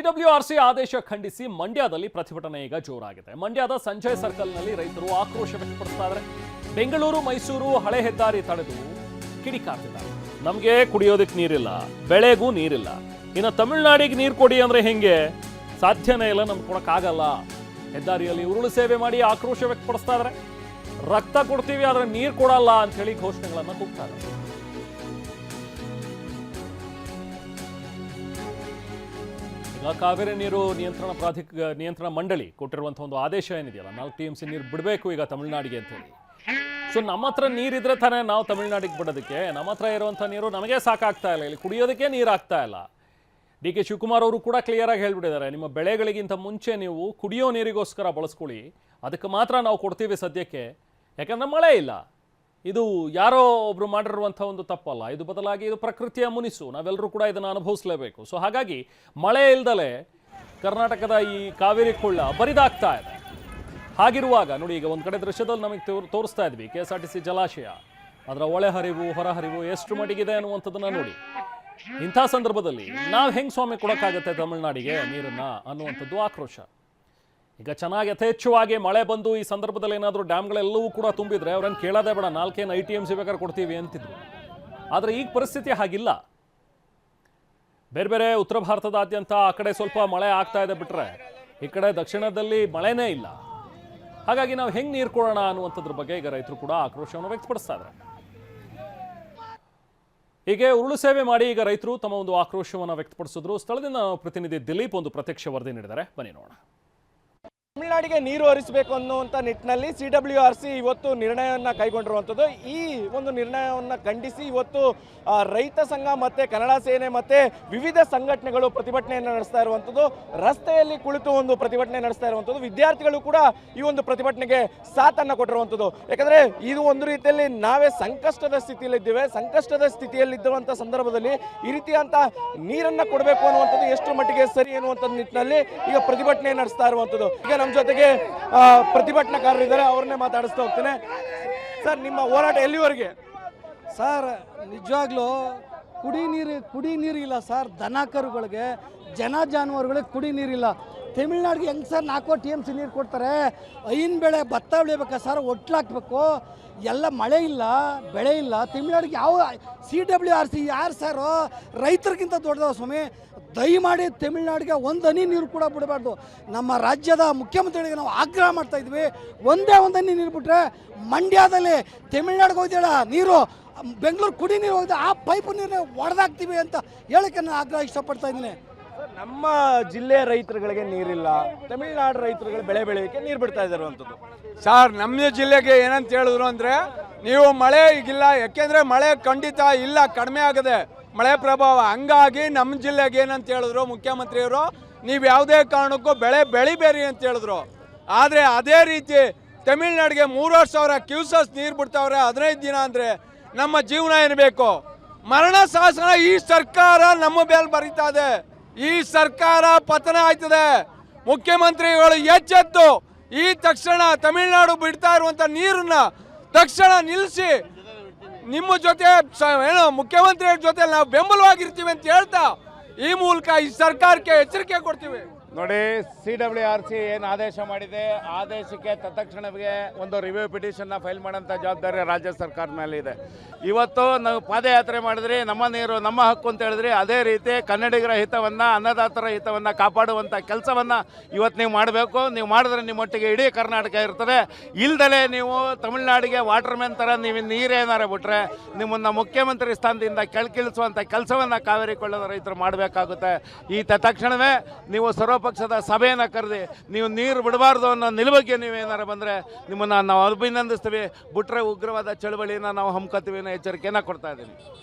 CWRC ಆದೇಶ ಖಂಡಿಸಿ ಮಂಡ್ಯದಲ್ಲಿ ಪ್ರತಿಭಟನೆ ಈಗ ಜೋರಾಗಿದೆ. ಮಂಡ್ಯದ ಸಂಜಯ್ ಸರ್ಕಲ್ನಲ್ಲಿ ರೈತರು ಆಕ್ರೋಶ ವ್ಯಕ್ತಪಡಿಸ್ತಾರೆ. ಬೆಂಗಳೂರು ಮೈಸೂರು ಹಳೆ ಹೆದ್ದಾರಿ ತಡೆದು ಕಿಡಿಕಾರ್ತಿದ್ದಾರೆ. ನಮಗೆ ಕುಡಿಯೋದಕ್ಕೆ ನೀರಿಲ್ಲ, ಬೆಳೆಗೂ ನೀರಿಲ್ಲ, ಇನ್ನು ತಮಿಳುನಾಡಿಗೆ ನೀರು ಕೊಡಿ ಅಂದ್ರೆ ಹೆಂಗೆ? ಸಾಧ್ಯನೇ ಇಲ್ಲ, ನಮ್ಗೆ ಕೊಡಕ್ಕಾಗಲ್ಲ. ಹೆದ್ದಾರಿಯಲ್ಲಿ ಉರುಳು ಸೇವೆ ಮಾಡಿ ಆಕ್ರೋಶ ವ್ಯಕ್ತಪಡಿಸ್ತಾ ಇದ್ದಾರೆ. ರಕ್ತ ಕೊಡ್ತೀವಿ ಆದ್ರೆ ನೀರು ಕೊಡಲ್ಲ ಅಂತ ಹೇಳಿ ಘೋಷಣೆಗಳನ್ನ ಕೂಗ್ತಾರೆ. ಕಾವೇರಿ ನೀರು ನಿಯಂತ್ರಣ ಮಂಡಳಿ ಕೊಟ್ಟಿರುವಂತಹ ಒಂದು ಆದೇಶ ಏನಿದೆಯಲ್ಲ, 4 TMC ನೀರು ಬಿಡಬೇಕು ಈಗ ತಮಿಳುನಾಡಿಗೆ ಅಂತ ಹೇಳಿ. ಸೊ ನಮ್ಮ ಹತ್ರ ನೀರಿದ್ರೆ ತಾನೇ ನಾವು ತಮಿಳುನಾಡಿಗೆ ಬಿಡೋದಕ್ಕೆ. ನಮ್ಮ ಹತ್ರ ಇರುವಂಥ ನೀರು ನಮಗೆ ಸಾಕಾಗ್ತಾ ಇಲ್ಲ, ಇಲ್ಲಿ ಕುಡಿಯೋದಕ್ಕೆ ನೀರು ಆಗ್ತಾ ಇಲ್ಲ. DK ಶಿವಕುಮಾರ್ ಅವರು ಕೂಡ ಕ್ಲಿಯರ್ ಆಗಿ ಹೇಳ್ಬಿಟ್ಟಿದ್ದಾರೆ, ನಿಮ್ಮ ಬೆಳೆಗಳಿಗಿಂತ ಮುಂಚೆ ನೀವು ಕುಡಿಯೋ ನೀರಿಗೋಸ್ಕರ ಬಳಸ್ಕೊಳ್ಳಿ, ಅದಕ್ಕೆ ಮಾತ್ರ ನಾವು ಕೊಡ್ತೀವಿ ಸದ್ಯಕ್ಕೆ, ಯಾಕಂದ್ರೆ ಮಳೆ ಇಲ್ಲ. ಇದು ಯಾರೋ ಒಬ್ರು ಮಾಡಿರುವಂಥ ಒಂದು ತಪ್ಪಲ್ಲ, ಇದು ಬದಲಾಗಿ ಇದು ಪ್ರಕೃತಿಯ ಮುನಿಸು, ನಾವೆಲ್ಲರೂ ಕೂಡ ಇದನ್ನು ಅನುಭವಿಸಲೇಬೇಕು. ಸೊ ಹಾಗಾಗಿ ಮಳೆ ಇಲ್ದಲೆ ಕರ್ನಾಟಕದ ಈ ಕಾವೇರಿ ಕೊಳ್ಳ ಬರಿದಾಗ್ತಾ ಇದೆ. ಹಾಗಿರುವಾಗ ನೋಡಿ, ಈಗ ಒಂದು ಕಡೆ ದೃಶ್ಯದಲ್ಲಿ ನಮಗೆ ತೋರಿಸ್ತಾ ಇದ್ವಿ KSRTC ಜಲಾಶಯ, ಅದರ ಒಳ ಹರಿವು ಹೊರ ಹರಿವು ಎಷ್ಟು ಮಟ್ಟಿಗಿದೆ ಅನ್ನುವಂಥದ್ದನ್ನ ನೋಡಿ. ಇಂಥ ಸಂದರ್ಭದಲ್ಲಿ ನಾವು ಹೆಂಗೆ ಸ್ವಾಮಿ ಕೊಡೋಕ್ಕಾಗತ್ತೆ ತಮಿಳುನಾಡಿಗೆ ನೀರನ್ನ ಅನ್ನುವಂಥದ್ದು ಆಕ್ರೋಶ. ಈಗ ಚೆನ್ನಾಗಿ ಯಥೇಚ್ಛವಾಗಿ ಮಳೆ ಬಂದು ಈ ಸಂದರ್ಭದಲ್ಲಿ ಏನಾದರೂ ಡ್ಯಾಮ್ಗಳೆಲ್ಲವೂ ಕೂಡ ತುಂಬಿದ್ರೆ ಅವ್ರನ್ನ ಕೇಳೋದೇ ಬೇಡ, 4 ITMC ಬೇಕಾದ್ರೆ ಕೊಡ್ತೀವಿ ಅಂತಿದ್ರು. ಆದರೆ ಈಗ ಪರಿಸ್ಥಿತಿ ಹಾಗಿಲ್ಲ. ಬೇರೆ ಬೇರೆ ಉತ್ತರ ಭಾರತದಾದ್ಯಂತ ಆ ಕಡೆ ಸ್ವಲ್ಪ ಮಳೆ ಆಗ್ತಾ ಇದೆ ಬಿಟ್ರೆ, ಈ ಕಡೆ ದಕ್ಷಿಣದಲ್ಲಿ ಮಳೆನೇ ಇಲ್ಲ. ಹಾಗಾಗಿ ನಾವು ಹೆಂಗೆ ನೀರು ಕೊಡೋಣ ಅನ್ನುವಂಥದ್ರ ಬಗ್ಗೆ ಈಗ ರೈತರು ಕೂಡ ಆಕ್ರೋಶವನ್ನು ವ್ಯಕ್ತಪಡಿಸ್ತಾ ಇದ್ದಾರೆ. ಹೀಗೆ ಉರುಳು ಸೇವೆ ಮಾಡಿ ಈಗ ರೈತರು ತಮ್ಮ ಒಂದು ಆಕ್ರೋಶವನ್ನು ವ್ಯಕ್ತಪಡಿಸಿದ್ರು. ಸ್ಥಳದಿಂದ ಪ್ರತಿನಿಧಿ ದಿಲೀಪ್ ಒಂದು ಪ್ರತ್ಯಕ್ಷ ವರದಿ ನೀಡಿದ್ದಾರೆ, ಬನ್ನಿ ನೋಡೋಣ. ತಮಿಳುನಾಡಿಗೆ ನೀರು ಹರಿಸಬೇಕು ಅನ್ನುವಂಥ ನಿಟ್ಟಿನಲ್ಲಿ CWRC ಇವತ್ತು ನಿರ್ಣಯವನ್ನು ಕೈಗೊಂಡಿರುವಂಥದ್ದು. ಈ ಒಂದು ನಿರ್ಣಯವನ್ನು ಖಂಡಿಸಿ ಇವತ್ತು ರೈತ ಸಂಘ ಮತ್ತು ಕನ್ನಡ ಸೇನೆ ಮತ್ತು ವಿವಿಧ ಸಂಘಟನೆಗಳು ಪ್ರತಿಭಟನೆಯನ್ನು ನಡೆಸ್ತಾ ಇರುವಂಥದ್ದು. ರಸ್ತೆಯಲ್ಲಿ ಕುಳಿತು ಒಂದು ಪ್ರತಿಭಟನೆ ನಡೆಸ್ತಾ ಇರುವಂಥದ್ದು. ವಿದ್ಯಾರ್ಥಿಗಳು ಕೂಡ ಈ ಒಂದು ಪ್ರತಿಭಟನೆಗೆ ಸಾಥನ್ನು ಕೊಟ್ಟಿರುವಂಥದ್ದು. ಯಾಕಂದರೆ ಇದು ಒಂದು ರೀತಿಯಲ್ಲಿ ನಾವೇ ಸಂಕಷ್ಟದ ಸ್ಥಿತಿಯಲ್ಲಿದ್ದೇವೆ. ಸಂಕಷ್ಟದ ಸ್ಥಿತಿಯಲ್ಲಿದ್ದಂಥ ಸಂದರ್ಭದಲ್ಲಿ ಈ ರೀತಿಯಂಥ ನೀರನ್ನು ಕೊಡಬೇಕು ಅನ್ನುವಂಥದ್ದು ಎಷ್ಟು ಮಟ್ಟಿಗೆ ಸರಿ ಅನ್ನುವಂಥದ್ದು ನಿಟ್ಟಿನಲ್ಲಿ ಈಗ ಪ್ರತಿಭಟನೆ ನಡೆಸ್ತಾ ಇರುವಂಥದ್ದು. ಈಗ ನಮ್ಮ ಜೊತೆಗೆ ಪ್ರತಿಭಟನಾಕಾರರಿದ್ದಾರೆ, ಅವ್ರನ್ನೇ ಮಾತಾಡಿಸ್ತಾ ಹೋಗ್ತೇನೆ. ಸರ್, ನಿಮ್ಮ ಹೋರಾಟ ಎಲ್ಲಿವರೆಗೆ? ಸರ್, ನಿಜವಾಗ್ಲೂ ಕುಡಿ ನೀರಿಲ್ಲ ಸರ್. ದನ ಕರುಗಳಿಗೆ, ಜಾನುವಾರುಗಳಿಗೆ ಕುಡಿ ನೀರಿಲ್ಲ. ತಮಿಳ್ನಾಡಿಗೆ ಹೆಂಗೆ ಸರ್ 4 TMC ನೀರು ಕೊಡ್ತಾರೆ? ಐನ್ ಬೆಳೆ ಭತ್ತ ಬೆಳಿಬೇಕಾ ಸರ್? ಒಟ್ಲಾಕ್ಬೇಕು. ಎಲ್ಲ ಮಳೆ ಇಲ್ಲ, ಬೆಳೆ ಇಲ್ಲ. ತಮಿಳ್ನಾಡಿಗೆ ಯಾವ CWRC ಯಾರು ಸರ್? ರೈತರಿಗಿಂತ ದೊಡ್ಡದವ ಸ್ವಾಮಿ. ದಯಮಾಡಿ ತಮಿಳ್ನಾಡಿಗೆ ಒಂದು ಹನಿ ನೀರು ಕೂಡ ಬಿಡಬಾರ್ದು. ನಮ್ಮ ರಾಜ್ಯದ ಮುಖ್ಯಮಂತ್ರಿಗಳಿಗೆ ನಾವು ಆಗ್ರಹ ಮಾಡ್ತಾ ಇದ್ವಿ, ಒಂದೇ ಒಂದು ಹನಿ ನೀರು ಬಿಟ್ಟರೆ ಮಂಡ್ಯದಲ್ಲಿ ತಮಿಳ್ನಾಡಿಗೆ ಹೋಗ್ದೇಳ ನೀರು, ಬೆಂಗಳೂರು ಕುಡಿ ನೀರು ಹೋಗಿದೆ, ಆ ಪೈಪ್ ನೀರನ್ನ ಒಡೆದಾಕ್ತೀವಿ ಅಂತ ಹೇಳಕ್ಕೆ ನಾನು ಆಗ್ರಹ ಇಷ್ಟಪಡ್ತಾ ಇದ್ದೀನಿ. ನಮ್ಮ ಜಿಲ್ಲೆಯ ರೈತರುಗಳಿಗೆ ನೀರಿಲ್ಲ, ತಮಿಳುನಾಡು ರೈತರುಗಳು ಬೆಳೆ ಬೆಳೆಯೋಕ್ಕೆ ನೀರು ಬಿಡ್ತಾ ಇದ್ದಾರೆ ಅಂತದ್ದು. ಸರ್, ನಮ್ಮ ಜಿಲ್ಲೆಗೆ ಏನಂತ ಹೇಳಿದ್ರು ಅಂದರೆ, ನೀವು ಮಳೆ ಈಗಿಲ್ಲ, ಯಾಕೆಂದರೆ ಮಳೆ ಖಂಡಿತ ಇಲ್ಲ, ಕಡಿಮೆ ಆಗದೆ ಮಳೆ ಪ್ರಭಾವ. ಹಂಗಾಗಿ ನಮ್ಮ ಜಿಲ್ಲೆಗೆ ಏನಂತ ಹೇಳಿದ್ರು ಮುಖ್ಯಮಂತ್ರಿಯವರು, ನೀವು ಯಾವುದೇ ಕಾರಣಕ್ಕೂ ಬೆಳೆ ಬೆಳಿಬೇರಿ ಅಂತ ಹೇಳಿದ್ರು. ಆದರೆ ಅದೇ ರೀತಿ ತಮಿಳ್ನಾಡಿಗೆ 3,000 ಕ್ಯೂಸಸ್ ನೀರು ಬಿಡ್ತಾವ್ರೆ 15 ದಿನ. ಅಂದರೆ ನಮ್ಮ ಜೀವನ ಏನ್ಬೇಕು? ಮರಣ ಶಾಸನ ಈ ಸರ್ಕಾರ ನಮ್ಮ ಮೇಲೆ ಬರೀತಾ ಇದೆ. ಈ ಸರ್ಕಾರ ಪತನ ಆಯ್ತದೆ. ಮುಖ್ಯಮಂತ್ರಿಗಳು ಎಚ್ಚೆತ್ತು ಈ ತಕ್ಷಣ ತಮಿಳುನಾಡು ಬಿಡ್ತಾ ಇರುವಂಥ ನೀರನ್ನ ತಕ್ಷಣ ನಿಲ್ಲಿಸಿ, ನಿಮ್ಮ ಜೊತೆ ಏನು ಮುಖ್ಯಮಂತ್ರಿಗಳ ಜೊತೆ ನಾವು ಬೆಂಬಲವಾಗಿರ್ತೀವಿ ಅಂತ ಹೇಳ್ತಾ ಈ ಮೂಲಕ ಈ ಸರ್ಕಾರಕ್ಕೆ ಎಚ್ಚರಿಕೆ ಕೊಡ್ತೀವಿ. ನೋಡಿ, CWRC ಏನು ಆದೇಶ ಮಾಡಿದೆ, ಆದೇಶಕ್ಕೆ ತತ್ಕ್ಷಣವೇ ಒಂದು ರಿವ್ಯೂ ಪಿಟಿಷನ್ನ ಫೈಲ್ ಮಾಡೋಂಥ ಜವಾಬ್ದಾರಿ ರಾಜ್ಯ ಸರ್ಕಾರದ ಮೇಲೆ ಇದೆ. ಇವತ್ತು ನಾವು ಪಾದಯಾತ್ರೆ ಮಾಡಿದ್ರಿ, ನಮ್ಮ ನೀರು ನಮ್ಮ ಹಕ್ಕು ಅಂತ ಹೇಳಿದ್ರಿ. ಅದೇ ರೀತಿ ಕನ್ನಡಿಗರ ಹಿತವನ್ನು, ಅನ್ನದಾತರ ಹಿತವನ್ನು ಕಾಪಾಡುವಂಥ ಕೆಲಸವನ್ನು ಇವತ್ತು ನೀವು ಮಾಡಬೇಕು. ನೀವು ಮಾಡಿದ್ರೆ ನಿಮ್ಮೊಟ್ಟಿಗೆ ಇಡೀ ಕರ್ನಾಟಕ ಇರ್ತದೆ. ಇಲ್ದಲೇ ನೀವು ತಮಿಳ್ನಾಡಿಗೆ ವಾಟರ್ ಮ್ಯಾನ್ ಥರ ನೀವು ನೀರೇನಾರ ಬಿಟ್ಟರೆ ನಿಮ್ಮನ್ನು ಮುಖ್ಯಮಂತ್ರಿ ಸ್ಥಾನದಿಂದ ಕೆಳಗಿಳಿಸುವಂಥ ಕೆಲಸವನ್ನು ಕಾವೇರಿ ಕೊಳ್ಳದ ರೈತರು ಮಾಡಬೇಕಾಗುತ್ತೆ. ಈ ತಕ್ಷಣವೇ ನೀವು ಸರ್ವಪಕ್ಷದ ಸಭೆಯನ್ನು ಕರೆದಿ ನೀವು ನೀರು ಬಿಡಬಾರ್ದು ಅನ್ನೋ ನಿಲುವಿಗೆ ನೀವೇನಾರು ಬಂದರೆ ನಿಮ್ಮನ್ನು ನಾವು ಅಭಿನಂದಿಸ್ತೀವಿ. ಬಿಟ್ಟರೆ ಉಗ್ರವಾದ ಚಳವಳಿನ ನಾವು ಹಮ್ಮಿಕೊತೀವಿ ಅನ್ನೋ ಎಚ್ಚರಿಕೆಯನ್ನು ಕೊಡ್ತಾ ಇದ್ದೀನಿ.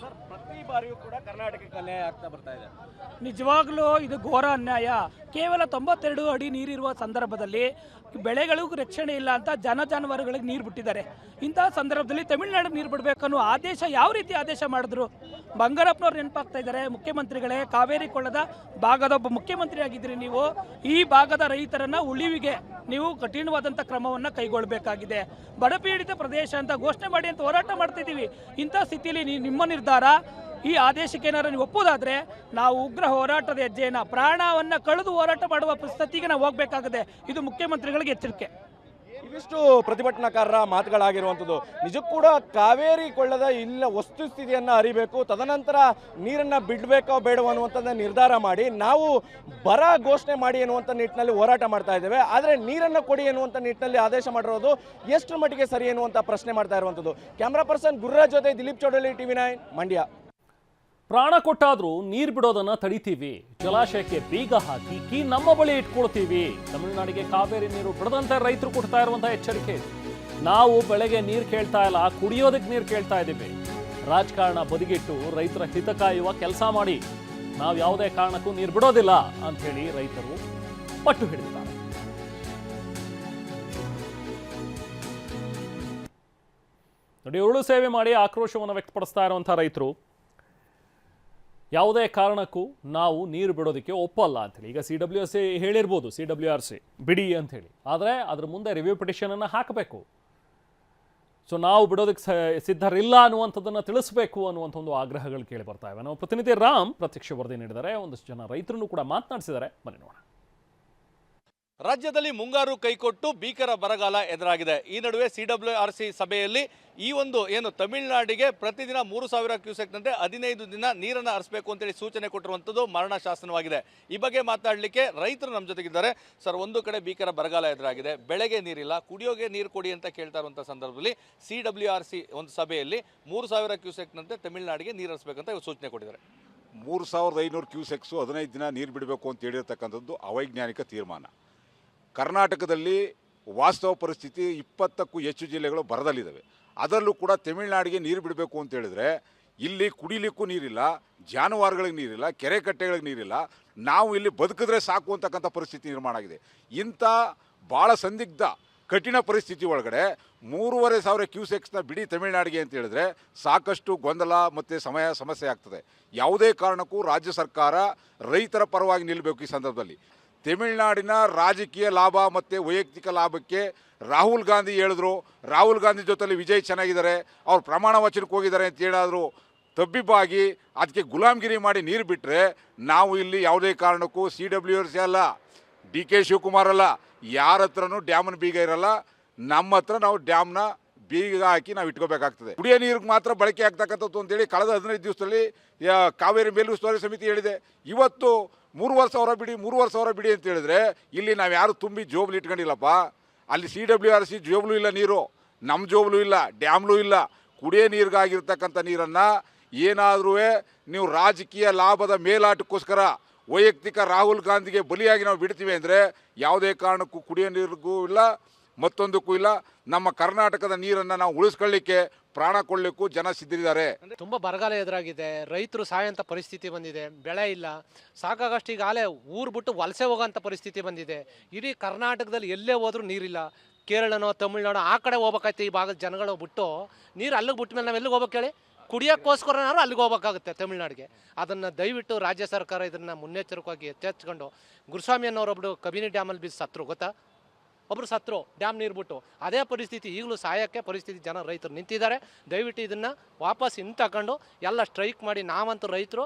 ಪ್ರತಿ ಬಾರಿಯೂ ಕೂಡ ಕರ್ನಾಟಕಕ್ಕೆ ಅನ್ಯಾಯ ಆಗ್ತಾ ಬರ್ತಾ ಇದೆ. ನಿಜವಾಗ್ಲೂ ಇದು ಘೋರ ಅನ್ಯಾಯ. ಕೇವಲ 92 ಅಡಿ ನೀರಿರುವ ಸಂದರ್ಭದಲ್ಲಿ ಬೆಳೆಗಳಿಗೂ ರಕ್ಷಣೆ ಇಲ್ಲ ಅಂತ ಜಾನುವಾರುಗಳಿಗೆ ನೀರು ಬಿಟ್ಟಿದ್ದಾರೆ. ಇಂತಹ ಸಂದರ್ಭದಲ್ಲಿ ತಮಿಳುನಾಡಿಗೆ ನೀರು ಬಿಡಬೇಕು ಅನ್ನೋ ಆದೇಶ ಯಾವ ರೀತಿ ಆದೇಶ ಮಾಡಿದ್ರು? ಬಂಗಾರಪ್ಪನವ್ರು ನೆನಪಾಗ್ತಾ ಇದ್ದಾರೆ. ಮುಖ್ಯಮಂತ್ರಿಗಳೇ, ಕಾವೇರಿ ಕೊಳ್ಳದ ಭಾಗದ ಒಬ್ಬ ಮುಖ್ಯಮಂತ್ರಿ ಆಗಿದ್ದೀರಿ ನೀವು. ಈ ಭಾಗದ ರೈತರನ್ನ ಉಳಿವಿಗೆ ನೀವು ಕಠಿಣವಾದಂಥ ಕ್ರಮವನ್ನು ಕೈಗೊಳ್ಳಬೇಕಾಗಿದೆ. ಬರಪೀಡಿತ ಪ್ರದೇಶ ಅಂತ ಘೋಷಣೆ ಮಾಡಿ ಅಂತ ಹೋರಾಟ ಮಾಡ್ತಿದ್ದೀವಿ. ಇಂಥ ಸ್ಥಿತಿಯಲ್ಲಿ ನಿಮ್ಮ ನಿರ್ಧಾರ, ಈ ಆದೇಶಕ್ಕೆ ಏನಾದ್ರು ನೀವು ಒಪ್ಪೋದಾದ್ರೆ ನಾವು ಉಗ್ರ ಹೋರಾಟದ ಹೆಜ್ಜೆಯನ್ನು ಪ್ರಾಣವನ್ನು ಕಳೆದು ಹೋರಾಟ ಮಾಡುವ ಪರಿಸ್ಥಿತಿಗೆ ನಾವು ಹೋಗಬೇಕಾಗಿದೆ. ಇದು ಮುಖ್ಯಮಂತ್ರಿಗಳಿಗೆ ಎಚ್ಚರಿಕೆ. ಇವಿಷ್ಟು ಪ್ರತಿಭಟನಾಕಾರರ ಮಾತುಗಳಾಗಿರುವಂಥದ್ದು. ನಿಜಕ್ಕೂ ಕೂಡ ಕಾವೇರಿ ಕೊಳ್ಳದ ಇಲ್ಲ ವಸ್ತುಸ್ಥಿತಿಯನ್ನು ಅರಿಬೇಕು, ತದನಂತರ ನೀರನ್ನು ಬಿಡಬೇಕೋ ಬೇಡವೋ ಅನ್ನುವಂಥದ್ದು ನಿರ್ಧಾರ ಮಾಡಿ ನಾವು ಬರ ಘೋಷಣೆ ಮಾಡಿ ಎನ್ನುವಂಥ ನಿಟ್ಟಿನಲ್ಲಿ ಹೋರಾಟ ಮಾಡ್ತಾ ಇದ್ದೇವೆ. ಆದರೆ ನೀರನ್ನು ಕೊಡಿ ಎನ್ನುವಂಥ ನಿಟ್ಟಿನಲ್ಲಿ ಆದೇಶ ಮಾಡಿರೋದು ಎಷ್ಟು ಮಟ್ಟಿಗೆ ಸರಿ ಎನ್ನುವಂಥ ಪ್ರಶ್ನೆ ಮಾಡ್ತಾ ಇರುವಂಥದ್ದು. ಕ್ಯಾಮ್ರಾ ಪರ್ಸನ್ ಗುರುರಾಜ್ ಜೊತೆ ದಿಲೀಪ್ ಚೌಡಳ್ಳಿ, TV9 ಮಂಡ್ಯ. ಪ್ರಾಣ ಕೊಟ್ಟಾದ್ರೂ ನೀರು ಬಿಡೋದನ್ನ ತಡಿತೀವಿ, ಜಲಾಶಯಕ್ಕೆ ಬೀಗ ಹಾಕಿ ಕೀ ನಮ್ಮ ಬಳಿ ಇಟ್ಕೊಳ್ತೀವಿ. ತಮಿಳುನಾಡಿಗೆ ಕಾವೇರಿ ನೀರು ಬಿಡದಂತೆ ರೈತರು ಕೊಡ್ತಾ ಇರುವಂತಹ ಎಚ್ಚರಿಕೆ. ನಾವು ಬೆಳೆಗೆ ನೀರು ಕೇಳ್ತಾ ಇಲ್ಲ, ಕುಡಿಯೋದಕ್ಕೆ ನೀರು ಕೇಳ್ತಾ ಇದ್ದೀವಿ. ರಾಜಕಾರಣ ಬದಿಗಿಟ್ಟು ರೈತರ ಹಿತ ಕಾಯುವ ಕೆಲಸ ಮಾಡಿ. ನಾವು ಯಾವುದೇ ಕಾರಣಕ್ಕೂ ನೀರು ಬಿಡೋದಿಲ್ಲ ಅಂತ ಹೇಳಿ ರೈತರು ಪಟ್ಟು ಹಿಡಿದಿದ್ದಾರೆ. ನೋಡಿ, ಉರುಳು ಸೇವೆ ಮಾಡಿ ಆಕ್ರೋಶವನ್ನು ವ್ಯಕ್ತಪಡಿಸ್ತಾ ಇರುವಂತಹ ರೈತರು ಯಾವುದೇ ಕಾರಣಕ್ಕೂ ನಾವು ನೀರು ಬಿಡೋದಕ್ಕೆ ಒಪ್ಪಲ್ಲ ಅಂಥೇಳಿ. ಈಗ CWRC ಹೇಳಿರ್ಬೋದು, CWRC ಬಿಡಿ ಅಂಥೇಳಿ, ಆದರೆ ಅದ್ರ ಮುಂದೆ ರಿವ್ಯೂ ಪಿಟಿಷನನ್ನು ಹಾಕಬೇಕು. ಸೊ ನಾವು ಬಿಡೋದಕ್ಕೆ ಸಿದ್ಧರಿಲ್ಲ ಅನ್ನುವಂಥದ್ದನ್ನು ತಿಳಿಸಬೇಕು ಅನ್ನುವಂಥ ಒಂದು ಆಗ್ರಹಗಳು ಕೇಳಿ ಬರ್ತಾ ಇವೆ. ನಮ್ಮ ಪ್ರತಿನಿಧಿ ರಾಮ್ ಪ್ರತ್ಯಕ್ಷ ವರದಿ ನೀಡಿದ್ದಾರೆ. ಒಂದಷ್ಟು ಜನ ರೈತರನ್ನು ಕೂಡ ಮಾತನಾಡಿಸಿದ್ದಾರೆ. ಬನ್ನಿ ನೋಡೋಣ. ರಾಜ್ಯದಲ್ಲಿ ಮುಂಗಾರು ಕೈಕೊಟ್ಟು ಭೀಕರ ಬರಗಾಲ ಎದುರಾಗಿದೆ. ಈ ನಡುವೆ CWRC ಸಭೆಯಲ್ಲಿ ಈ ಒಂದು ಏನು ತಮಿಳುನಾಡಿಗೆ ಪ್ರತಿದಿನ 3000 ಕ್ಯೂಸೆಕ್ನಂತೆ 15 ದಿನ ನೀರನ್ನು ಹರಿಸಬೇಕು ಅಂತೇಳಿ ಸೂಚನೆ ಕೊಟ್ಟಿರುವಂಥದ್ದು ಮರಣ ಶಾಸನವಾಗಿದೆ. ಈ ಬಗ್ಗೆ ಮಾತಾಡಲಿಕ್ಕೆ ರೈತರು ನಮ್ಮ ಜೊತೆಗಿದ್ದಾರೆ. ಸರ್, ಒಂದು ಕಡೆ ಭೀಕರ ಬರಗಾಲ ಎದುರಾಗಿದೆ, ಬೆಳೆಗೆ ನೀರಿಲ್ಲ, ಕುಡಿಯೋಗೆ ನೀರು ಕೊಡಿ ಅಂತ ಕೇಳ್ತಾ ಇರುವಂಥ ಸಂದರ್ಭದಲ್ಲಿ CWRC ಒಂದು ಸಭೆಯಲ್ಲಿ 3000 ಕ್ಯೂಸೆಕ್ನಂತೆ ತಮಿಳುನಾಡಿಗೆ ನೀರು ಹರಿಸಬೇಕಂತ ಸೂಚನೆ ಕೊಟ್ಟಿದ್ದಾರೆ. 3500 ಕ್ಯೂಸೆಕ್ಸು 15 ದಿನ ನೀರು ಬಿಡಬೇಕು ಅಂತ ಹೇಳಿರ್ತಕ್ಕಂಥದ್ದು ಅವೈಜ್ಞಾನಿಕ ತೀರ್ಮಾನ. ಕರ್ನಾಟಕದಲ್ಲಿ ವಾಸ್ತವ ಪರಿಸ್ಥಿತಿ 20ಕ್ಕೂ ಹೆಚ್ಚು ಜಿಲ್ಲೆಗಳು ಬರದಲ್ಲಿದ್ದಾವೆ. ಅದರಲ್ಲೂ ಕೂಡ ತಮಿಳುನಾಡಿಗೆ ನೀರು ಬಿಡಬೇಕು ಅಂತ ಹೇಳಿದ್ರೆ ಇಲ್ಲಿ ಕುಡಿಲಿಕ್ಕೂ ನೀರಿಲ್ಲ, ಜಾನುವಾರುಗಳಿಗೆ ನೀರಿಲ್ಲ, ಕೆರೆ ಕಟ್ಟೆಗಳಿಗೆ ನೀರಿಲ್ಲ. ನಾವು ಇಲ್ಲಿ ಬದುಕಿದ್ರೆ ಸಾಕು ಅಂತಕ್ಕಂಥ ಪರಿಸ್ಥಿತಿ ನಿರ್ಮಾಣ ಆಗಿದೆ. ಇಂಥ ಭಾಳ ಸಂದಿಗ್ಧ ಕಠಿಣ ಪರಿಸ್ಥಿತಿ ಒಳಗಡೆ 3500 ಕ್ಯೂಸೆಕ್ಸ್ನ ಬಿಡಿ ತಮಿಳುನಾಡಿಗೆ ಅಂತ ಹೇಳಿದ್ರೆ ಸಾಕಷ್ಟು ಗೊಂದಲ ಮತ್ತು ಸಮಸ್ಯೆ ಆಗ್ತದೆ. ಯಾವುದೇ ಕಾರಣಕ್ಕೂ ರಾಜ್ಯ ಸರ್ಕಾರ ರೈತರ ಪರವಾಗಿ ನಿಲ್ಲಬೇಕು. ಈ ಸಂದರ್ಭದಲ್ಲಿ ತಮಿಳುನಾಡಿನ ರಾಜಕೀಯ ಲಾಭ ಮತ್ತು ವೈಯಕ್ತಿಕ ಲಾಭಕ್ಕೆ ರಾಹುಲ್ ಗಾಂಧಿ ಹೇಳಿದ್ರು, ರಾಹುಲ್ ಗಾಂಧಿ ಜೊತೆಲಿ ವಿಜಯ್ ಚೆನ್ನಾಗಿದ್ದಾರೆ, ಅವ್ರು ಪ್ರಮಾಣ ವಚನಕ್ಕೆ ಹೋಗಿದ್ದಾರೆ ಅಂತ ಹೇಳಾದ್ರು ತಬ್ಬಿಬ್ಬಾಗಿ ಅದಕ್ಕೆ ಗುಲಾಮ್ಗಿರಿ ಮಾಡಿ ನೀರು ಬಿಟ್ಟರೆ ನಾವು ಇಲ್ಲಿ ಯಾವುದೇ ಕಾರಣಕ್ಕೂ CWRC ಅಲ್ಲ, DK ಶಿವಕುಮಾರ್ ಅಲ್ಲ, ಯಾರ ಹತ್ರನೂ ಡ್ಯಾಮನ ಬೀಗ ಇರಲ್ಲ. ನಮ್ಮ ಹತ್ರ ನಾವು ಡ್ಯಾಮ್ನ ಬೀಗ ಹಾಕಿ ನಾವು ಇಟ್ಕೋಬೇಕಾಗ್ತದೆ. ಕುಡಿಯೋ ನೀರಿಗೆ ಮಾತ್ರ ಬಳಕೆ ಆಗ್ತಕ್ಕಂಥದ್ದು ಅಂತೇಳಿ ಕಳೆದ 15 ದಿವಸದಲ್ಲಿ ಕಾವೇರಿ ಮೇಲುಸ್ತುವಾರಿ ಸಮಿತಿ ಹೇಳಿದೆ. ಇವತ್ತು 3000 ಬಿಡಿ 3000 ಬಿಡಿ ಅಂತ ಹೇಳಿದ್ರೆ ಇಲ್ಲಿ ನಾವು ಯಾರು ತುಂಬಿ ಜೋಬ್ಲು ಇಟ್ಕೊಂಡಿಲ್ಲಪ್ಪ. ಅಲ್ಲಿ CWRC ಜೋಬ್ಲು ಇಲ್ಲ, ನೀರು ನಮ್ಮ ಜೋಬ್ಲು ಇಲ್ಲ, ಡ್ಯಾಮ್ಲು ಇಲ್ಲ. ಕುಡಿಯೋ ನೀರಿಗಾಗಿರ್ತಕ್ಕಂಥ ನೀರನ್ನು ಏನಾದರೂ ನೀವು ರಾಜಕೀಯ ಲಾಭದ ಮೇಲಾಟಕ್ಕೋಸ್ಕರ ವೈಯಕ್ತಿಕ ರಾಹುಲ್ ಗಾಂಧಿಗೆ ಬಲಿಯಾಗಿ ನಾವು ಬಿಡ್ತೀವಿ ಅಂದರೆ ಯಾವುದೇ ಕಾರಣಕ್ಕೂ ಕುಡಿಯೋ ನೀರಿಗೂ ಇಲ್ಲ, ಮತ್ತೊಂದಕ್ಕೂ ಇಲ್ಲ. ನಮ್ಮ ಕರ್ನಾಟಕದ ನೀರನ್ನು ನಾವು ಉಳಿಸ್ಕೊಳ್ಳಿಕ್ಕೆ ಪ್ರಾಣ ಕೊಡಲಿಕ್ಕೂ ಜನ ಸಿದ್ಧರಿದ್ದಾರೆ. ತುಂಬ ಬರಗಾಲ ಎದುರಾಗಿದೆ, ರೈತರು ಸಾಯೋಂಥ ಪರಿಸ್ಥಿತಿ ಬಂದಿದೆ, ಬೆಳೆ ಇಲ್ಲ, ಸಾಕಾಗಷ್ಟು ಈಗಾಗಲೇ ಊರು ಬಿಟ್ಟು ವಲಸೆ ಹೋಗೋಂಥ ಪರಿಸ್ಥಿತಿ ಬಂದಿದೆ. ಇಡೀ ಕರ್ನಾಟಕದಲ್ಲಿ ಎಲ್ಲೇ ಹೋದ್ರೂ ನೀರಿಲ್ಲ. ಕೇರಳನೋ ತಮಿಳ್ನಾಡು ಆ ಕಡೆ ಹೋಗ್ಬೇಕಾಯ್ತು ಈ ಭಾಗದ ಜನಗಳು ಬಿಟ್ಟು ನೀರು ಅಲ್ಲಿಗೆ ಬಿಟ್ಟ ಮೇಲೆ ನಾವು ಎಲ್ಲಿಗೆ ಹೋಗ್ಬೇಕು ಹೇಳಿ? ಕುಡಿಯೋಕ್ಕೋಸ್ಕರನಾದ್ರು ಅಲ್ಲಿಗೆ ಹೋಗ್ಬೇಕಾಗುತ್ತೆ ತಮಿಳ್ನಾಡಿಗೆ. ಅದನ್ನು ದಯವಿಟ್ಟು ರಾಜ್ಯ ಸರ್ಕಾರ ಇದನ್ನು ಮುನ್ನೆಚ್ಚರಿಕೆಯಾಗಿ ಎಚ್ಚೆತ್ಕೊಂಡು, ಗುರುಸ್ವಾಮಿ ಅನ್ನೋರೊಬ್ಬರು ಕಬಿನಿ ಡ್ಯಾಮಲ್ಲಿ ಬಿದ್ದು ಸತ್ರು, ಗೊತ್ತಾ? ಒಬ್ಬರು ಸತ್ರು ಡ್ಯಾಮ್ ನೀರು ಬಿಟ್ಟು. ಅದೇ ಪರಿಸ್ಥಿತಿ ಈಗಲೂ ಸಾಯೋಕ್ಕೆ ಪರಿಸ್ಥಿತಿ ಜನ ರೈತರು ನಿಂತಿದ್ದಾರೆ. ದಯವಿಟ್ಟು ಇದನ್ನು ವಾಪಸ್ ತಗೊಂಡು ಎಲ್ಲ ಸ್ಟ್ರೈಕ್ ಮಾಡಿ ನಾವಂತೂ ರೈತರು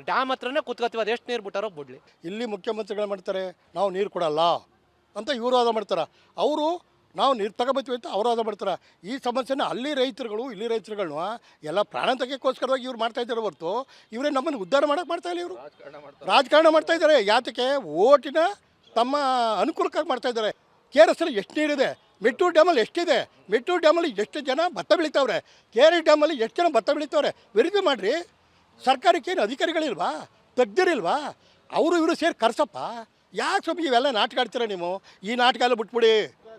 ಡ್ಯಾಮ್ ಹತ್ರನೇ ಕುತ್ಕೋತೀವಿ. ಅದು ಎಷ್ಟು ನೀರು ಬಿಟ್ಟಾರೋ ಬಿಡಲಿ. ಇಲ್ಲಿ ಮುಖ್ಯಮಂತ್ರಿಗಳು ಮಾಡ್ತಾರೆ ನಾವು ನೀರು ಕೊಡಲ್ಲ ಅಂತ ಇವರು ವಾದ ಮಾಡ್ತಾರೆ, ಅವರು ನಾವು ನೀರು ತಗೋಬತ್ತೀವಿ ಅಂತ ಅವರು ವಾದ ಮಾಡ್ತಾರೆ. ಈ ಸಮಸ್ಯೆನ ಅಲ್ಲಿ ರೈತರುಗಳು ಇಲ್ಲಿ ರೈತರುಗಳನ್ನ ಎಲ್ಲ ಪ್ರಾಣಾಂತಕ್ಕೋಸ್ಕರವಾಗಿ ಇವ್ರು ಮಾಡ್ತಾ ಇದ್ದಾರೆ ಹೊರತು ಇವರೇ ನಮ್ಮನ್ನು ಉದ್ಧಾರ ಮಾಡೋಕ್ಕೆ ಮಾಡ್ತಾ ಇಲ್ಲ. ಇವರು ರಾಜಕಾರಣ ಮಾಡ್ತಾ ಇದ್ದಾರೆ. ಯಾತಕ್ಕೆ? ಓಟಿನ ತಮ್ಮ ಅನುಕೂಲಕ್ಕಾಗಿ ಮಾಡ್ತಾ ಇದ್ದಾರೆ. KRS ಎಷ್ಟು ನೀರಿದೆ, ಮೆಟ್ಟೂರು ಡ್ಯಾಮಲ್ಲಿ ಎಷ್ಟಿದೆ, ಮೆಟ್ಟೂರು ಡ್ಯಾಮಲ್ಲಿ ಎಷ್ಟು ಜನ ಭತ್ತ ಬೆಳೀತಾವ್ರೆ, KRS ಡ್ಯಾಮಲ್ಲಿ ಎಷ್ಟು ಜನ ಭತ್ತ ಬೆಳೀತಾವ್ರೆ ವೆರಿಫೈ ಮಾಡಿರಿ. ಸರ್ಕಾರಕ್ಕೆ ಏನು ಅಧಿಕಾರಿಗಳಿಲ್ವಾ, ತಜ್ಞರಿಲ್ವಾ? ಅವರು ಇವರು ಸೇರಿ ಕರ್ಸಪ್ಪ. ಯಾಕೆ ಸ್ವಲ್ಪ ಇವೆಲ್ಲ ನಾಟಕ ಆಡ್ತೀರ ನೀವು? ಈ ನಾಟಕ ಎಲ್ಲ ಬಿಟ್ಬಿಡಿ.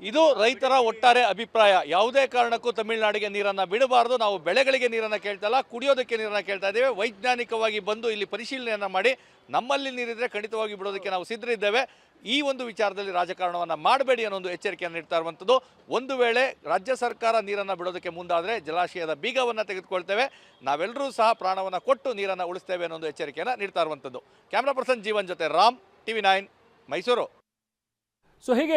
ಇದು ರೈತರ ಒಟ್ಟಾರೆ ಅಭಿಪ್ರಾಯ. ಯಾವುದೇ ಕಾರಣಕ್ಕೂ ತಮಿಳುನಾಡಿಗೆ ನೀರನ್ನು ಬಿಡಬಾರದು. ನಾವು ಬೆಳೆಗಳಿಗೆ ನೀರನ್ನು ಕೇಳ್ತಾ ಇಲ್ಲ, ಕುಡಿಯೋದಕ್ಕೆ ನೀರನ್ನು ಕೇಳ್ತಾ ಇದ್ದೇವೆ. ವೈಜ್ಞಾನಿಕವಾಗಿ ಬಂದು ಇಲ್ಲಿ ಪರಿಶೀಲನೆಯನ್ನು ಮಾಡಿ ನಮ್ಮಲ್ಲಿ ನೀರಿದ್ರೆ ಖಂಡಿತವಾಗಿ ಬಿಡೋದಕ್ಕೆ ನಾವು ಸಿದ್ಧರಿದ್ದೇವೆ. ಈ ಒಂದು ವಿಚಾರದಲ್ಲಿ ರಾಜಕಾರಣವನ್ನು ಮಾಡಬೇಡಿ ಅನ್ನೋ ಒಂದು ಎಚ್ಚರಿಕೆಯನ್ನು ನೀಡ್ತಾ ಇರುವಂಥದ್ದು. ಒಂದು ವೇಳೆ ರಾಜ್ಯ ಸರ್ಕಾರ ನೀರನ್ನು ಬಿಡೋದಕ್ಕೆ ಮುಂದಾದರೆ ಜಲಾಶಯದ ಬೀಗವನ್ನು ತೆಗೆದುಕೊಳ್ತೇವೆ, ನಾವೆಲ್ಲರೂ ಸಹ ಪ್ರಾಣವನ್ನು ಕೊಟ್ಟು ನೀರನ್ನು ಉಳಿಸ್ತೇವೆ ಅನ್ನೋ ಒಂದು ಎಚ್ಚರಿಕೆಯನ್ನು ನೀಡ್ತಾ ಇರುವಂಥದ್ದು. ಕ್ಯಾಮ್ರಾ ಪರ್ಸನ್ ಜೀವನ್ ಜೊತೆ ರಾಮ್, TV9 ಮೈಸೂರು. ಸೊ ಹೀಗೆ